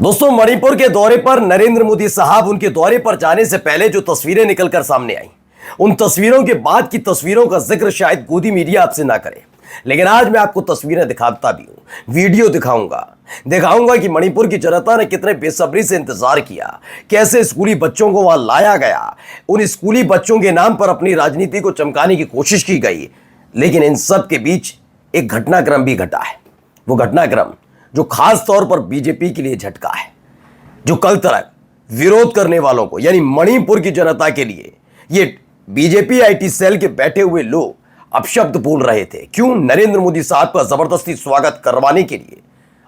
दोस्तों, मणिपुर के दौरे पर नरेंद्र मोदी साहब, उनके दौरे पर जाने से पहले जो तस्वीरें निकलकर सामने आई, उन तस्वीरों के बाद की तस्वीरों का जिक्र शायद गोदी मीडिया आपसे ना करे, लेकिन आज मैं आपको तस्वीरें दिखाता भी हूं, वीडियो दिखाऊंगा कि मणिपुर की जनता ने कितने बेसब्री से इंतजार किया, कैसे स्कूली बच्चों को वहां लाया गया, उन स्कूली बच्चों के नाम पर अपनी राजनीति को चमकाने की कोशिश की गई। लेकिन इन सब के बीच एक घटनाक्रम भी घटा है। वो घटनाक्रम जो खास तौर पर बीजेपी के लिए झटका है, जो कल तक विरोध करने वालों को, यानी मणिपुर की जनता के लिए, ये बीजेपी आईटी सेल के बैठे हुए लोग अपशब्द बोल रहे थे। क्यों? नरेंद्र मोदी साहब का जबरदस्ती स्वागत करवाने के लिए,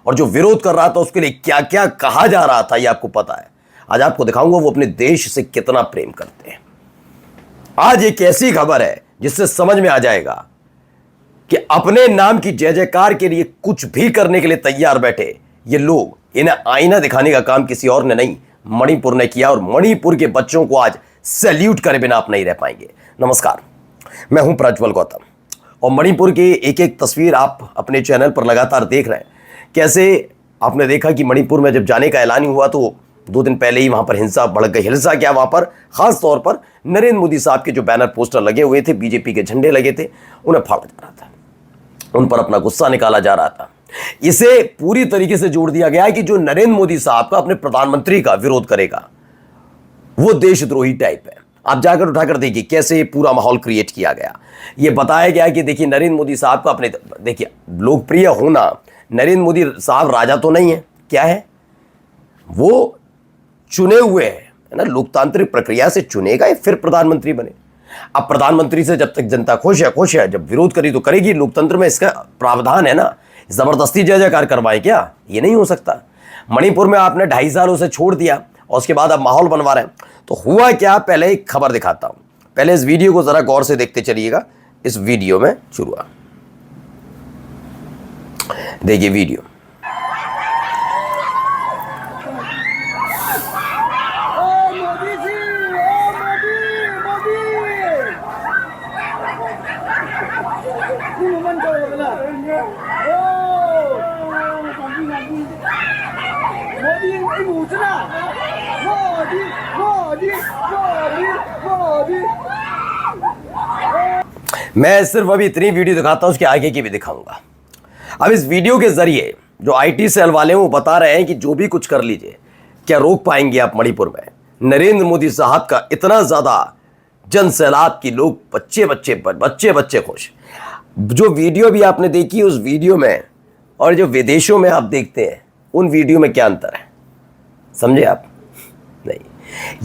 और जो विरोध कर रहा था उसके लिए क्या क्या कहा जा रहा था, यह आपको पता है। आज आपको दिखाऊंगा वो अपने देश से कितना प्रेम करते हैं। आज एक ऐसी खबर है जिससे समझ में आ जाएगा कि अपने नाम की जय जयकार के लिए कुछ भी करने के लिए तैयार बैठे ये लोग, इन्हें आईना दिखाने का काम किसी और ने नहीं, मणिपुर ने किया। और मणिपुर के बच्चों को आज सैल्यूट करे बिना आप नहीं रह पाएंगे। नमस्कार, मैं हूं प्रज्वल गौतम, और मणिपुर की एक एक तस्वीर आप अपने चैनल पर लगातार देख रहे हैं। कैसे आपने देखा कि मणिपुर में जब जाने का ऐलान हुआ तो 2 दिन पहले ही वहां पर हिंसा भड़क गई। हिंसा क्या, वहां पर खास तौर पर नरेंद्र मोदी साहब के जो बैनर पोस्टर लगे हुए थे, बीजेपी के झंडे लगे थे, उन्हें फाड़ा जा रहा था, उन पर अपना गुस्सा निकाला जा रहा था। इसे पूरी तरीके से जोड़ दिया गया है कि जो नरेंद्र मोदी साहब का अपने प्रधानमंत्री का विरोध करेगा वो देशद्रोही टाइप है। आप जाकर उठाकर देखिए कैसे ये पूरा माहौल क्रिएट किया गया। ये बताया गया कि देखिए नरेंद्र मोदी साहब का अपने, देखिए लोकप्रिय होना, नरेंद्र मोदी साहब राजा तो नहीं है, क्या है, वो चुने हुए हैं, है ना, लोकतांत्रिक प्रक्रिया से चुने गए, फिर प्रधानमंत्री बने। अब प्रधानमंत्री से जब तक जनता खुश है, जब विरोध करी तो करेगी। लोकतंत्र में इसका प्रावधान है ना, जबरदस्ती जय जयकार करवाए क्या, ये नहीं हो सकता। मणिपुर में आपने 2.5 साल उसे छोड़ दिया और उसके बाद आप माहौल बनवा रहे हैं, तो हुआ क्या, पहले एक खबर दिखाता हूं। पहले इस वीडियो को जरा गौर से देखते चलिएगा। इस वीडियो में शुरुआत देखिए, वीडियो मैं सिर्फ अभी इतनी वीडियो दिखाता हूं, उसके आगे की भी दिखाऊंगा। अब इस वीडियो के जरिए जो आईटी सेल वाले हैं वो बता रहे हैं कि जो भी कुछ कर लीजिए, क्या रोक पाएंगे आप मणिपुर में नरेंद्र मोदी साहब का इतना ज्यादा जन सैलाब की लोग बच्चे खुश। जो वीडियो भी आपने देखी, उस वीडियो में और जो विदेशों में आप देखते हैं उन वीडियो में क्या अंतर है, समझे आप? नहीं,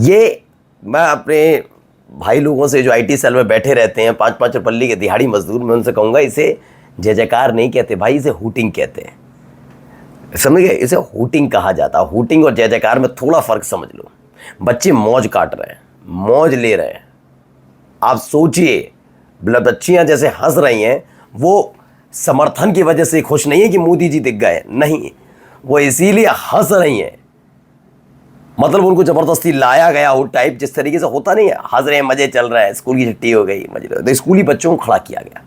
ये मैं अपने भाई लोगों से जो आईटी सेल में बैठे रहते हैं, 5-5 रुपये के दिहाड़ी मजदूर, मैं उनसे कहूँगा इसे जय जयकार नहीं कहते भाई, इसे हूटिंग कहते हैं। समझ गए? इसे हूटिंग कहा जाता है। हूटिंग और जय जयकार में थोड़ा फर्क समझ लो। बच्चे मौज काट रहे हैं, मौज ले रहे हैं। आप सोचिए, बच्चियां जैसे हंस रही हैं, वो समर्थन की वजह से खुश नहीं है कि मोदी जी दिख गए, नहीं, वो इसीलिए हंस रही हैं। मतलब उनको जबरदस्ती लाया गया हो टाइप, जिस तरीके से होता नहीं है, हंस रहे हैं, मजे चल रहा है, स्कूल की छुट्टी हो गई, मजे। तो स्कूली बच्चों को खड़ा किया गया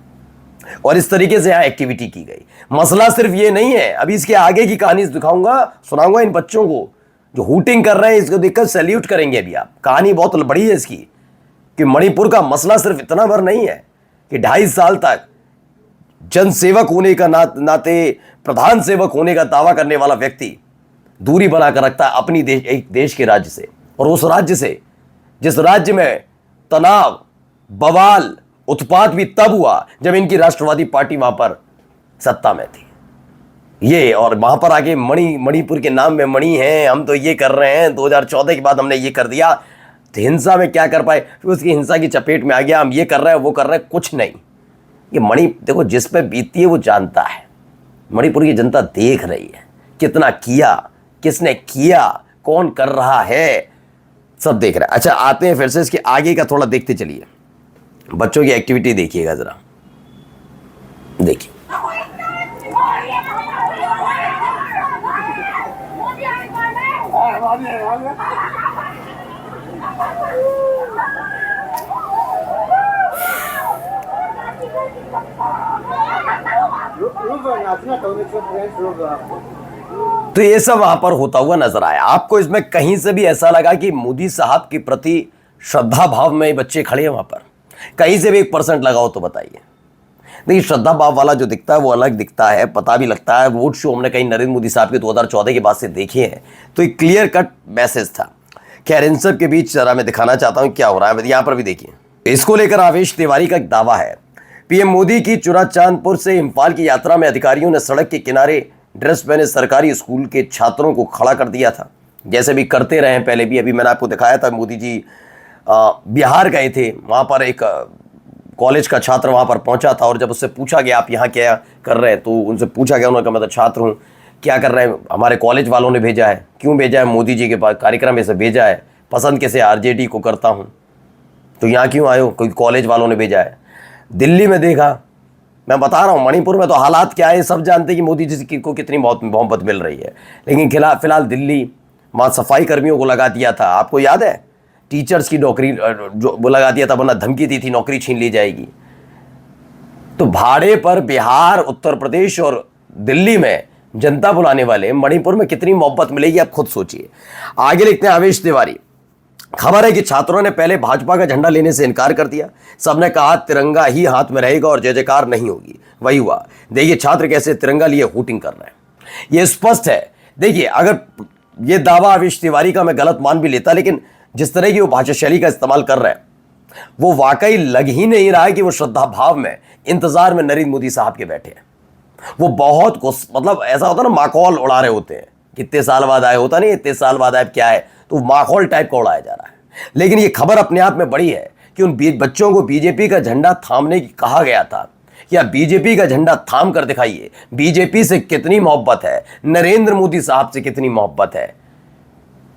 और इस तरीके से यहाँ एक्टिविटी की गई। मसला सिर्फ ये नहीं है, अभी इसके आगे की कहानी दिखाऊंगा, सुनाऊंगा इन बच्चों को जो हूटिंग कर रहे हैं। इसको देखकर सैल्यूट करेंगे अभी आप। कहानी बहुत बड़ी है इसकी, कि मणिपुर का मसला सिर्फ इतना भर नहीं है कि 2.5 साल तक जनसेवक होने का नाते, प्रधान सेवक होने का दावा करने वाला व्यक्ति दूरी बनाकर रखता है अपनी एक देश के राज्य से, और उस राज्य से जिस राज्य में तनाव, बवाल, उत्पात भी तब हुआ जब इनकी राष्ट्रवादी पार्टी वहां पर सत्ता में थी। ये और वहां पर आगे मणिपुर के नाम में मणि हैं, हम तो ये कर रहे हैं, 2014 के बाद हमने ये कर दिया, तो हिंसा में क्या कर पाए, फिर उसकी हिंसा की चपेट में आ गया, हम ये कर रहे हैं, वो कर रहे हैं, कुछ नहीं। ये देखो, जिस पे बीतती है वो जानता है। मणिपुर की जनता देख रही है, कितना किया, किसने किया, कौन कर रहा है, सब देख रहा है। अच्छा, आते हैं फिर से इसके आगे का थोड़ा देखते चलिए। बच्चों की एक्टिविटी देखिएगा जरा, देखिए। तो ये सब वहां पर होता हुआ नजर आया। आपको इसमें कहीं से भी ऐसा लगा कि मोदी साहब के प्रति श्रद्धा भाव में बच्चे खड़े हैं वहां पर? कहीं से भी 1% लगाओ तो बताइए। नहीं, श्रद्धा भाव वाला जो दिखता है वो अलग दिखता है, पता भी लगता है। रोड शो हमने कहीं नरेंद्र मोदी साहब के 2014 के बाद से देखे हैं, तो एक क्लियर कट मैसेज था। खैर, इन सब के बीच जरा मैं दिखाना चाहता हूं क्या हो रहा है। यहां पर भी देखिए, इसको लेकर आवेश तिवारी का एक दावा है। पीएम मोदी की चुराचांदपुर से इम्फाल की यात्रा में अधिकारियों ने सड़क के किनारे ड्रेस पहने सरकारी स्कूल के छात्रों को खड़ा कर दिया था, जैसे भी करते रहे पहले भी। अभी मैंने आपको दिखाया था, मोदी जी बिहार गए थे, वहाँ पर एक कॉलेज का छात्र वहाँ पर पहुँचा था, और जब उससे पूछा गया आप यहाँ क्या कर रहे हैं, तो उनसे पूछा गया, उन्होंने कहा मैं तो छात्र हूँ। क्या कर रहे हैं? हमारे कॉलेज वालों ने भेजा है। क्यों भेजा है? मोदी जी के पास कार्यक्रम में से भेजा है। पसंद कैसे आरजेडी को करता हूँ, तो यहाँ क्यों आए हो? कोई कॉलेज वालों ने भेजा है। दिल्ली में देखा, मैं बता रहा हूँ, मणिपुर में तो हालात क्या है सब जानते हैं कि मोदी जी को कितनी मोहब्बत मिल रही है। लेकिन फिलहाल दिल्ली, वहाँ सफाई कर्मियों को लगा दिया था, आपको याद है? टीचर्स की नौकरी जो वो लगा दिया था, वरना धमकी दी थी नौकरी छीन ली जाएगी। तो भाड़े पर बिहार, उत्तर प्रदेश और दिल्ली में जनता बुलाने वाले मणिपुर में कितनी मोहब्बत मिलेगी, आप खुद सोचिए। आगे लिखते हैं आवेश तिवारी। खबर है कि छात्रों ने पहले भाजपा का झंडा लेने से इनकार कर दिया। सबने कहा तिरंगा ही हाथ में रहेगा और जय जयकार नहीं होगी। वही हुआ। देखिए छात्र कैसे तिरंगा लिए हूटिंग कर रहे हैं। यह स्पष्ट है। देखिए, अगर यह दावा आवेश तिवारी का मैं गलत मान भी लेता, लेकिन जिस तरह की वो भाषा शैली का इस्तेमाल कर रहे हैं, वो वाकई लग ही नहीं रहा है कि वो श्रद्धा भाव में इंतजार में नरेंद्र मोदी साहब के बैठे हैं। वो बहुत मतलब ऐसा होता ना, माखौल उड़ा रहे होते हैं। कितने साल बाद आए, होता नहीं इतने साल बाद आए क्या है, तो माखौल टाइप का उड़ाया जा रहा है। लेकिन ये खबर अपने आप में बड़ी है कि उन बच्चों को बीजेपी का झंडा थामने की कहा गया था, या बीजेपी का झंडा थाम कर दिखाइए। बीजेपी से कितनी मोहब्बत है, नरेंद्र मोदी साहब से कितनी मोहब्बत है।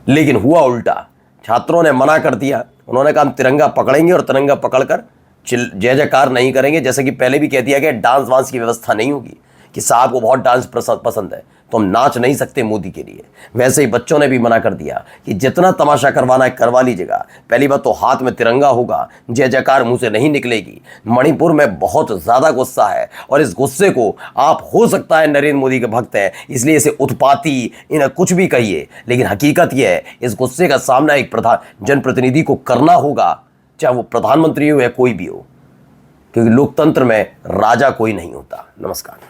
लेकिन हुआ उल्टा, छात्रों ने मना कर दिया। उन्होंने कहा हम तिरंगा पकड़ेंगे और तिरंगा पकड़कर जय जयकार नहीं करेंगे। जैसे कि पहले भी कह दिया गया, डांस वांस की व्यवस्था नहीं होगी, कि साहब को बहुत डांस पसंद है तो हम नाच नहीं सकते मोदी के लिए। वैसे ही बच्चों ने भी मना कर दिया कि जितना तमाशा करवाना है करवा लीजिएगा, पहली बात तो हाथ में तिरंगा होगा, जय जयकार मुंह से नहीं निकलेगी। मणिपुर में बहुत ज़्यादा गुस्सा है, और इस गुस्से को आप हो सकता है नरेंद्र मोदी के भक्त हैं इसलिए इसे उत्पाती, इन्हें कुछ भी कहिए, लेकिन हकीकत यह है इस गुस्से का सामना एक जनप्रतिनिधि को करना होगा, चाहे वो प्रधानमंत्री हो या कोई भी हो, क्योंकि लोकतंत्र में राजा कोई नहीं होता। नमस्कार।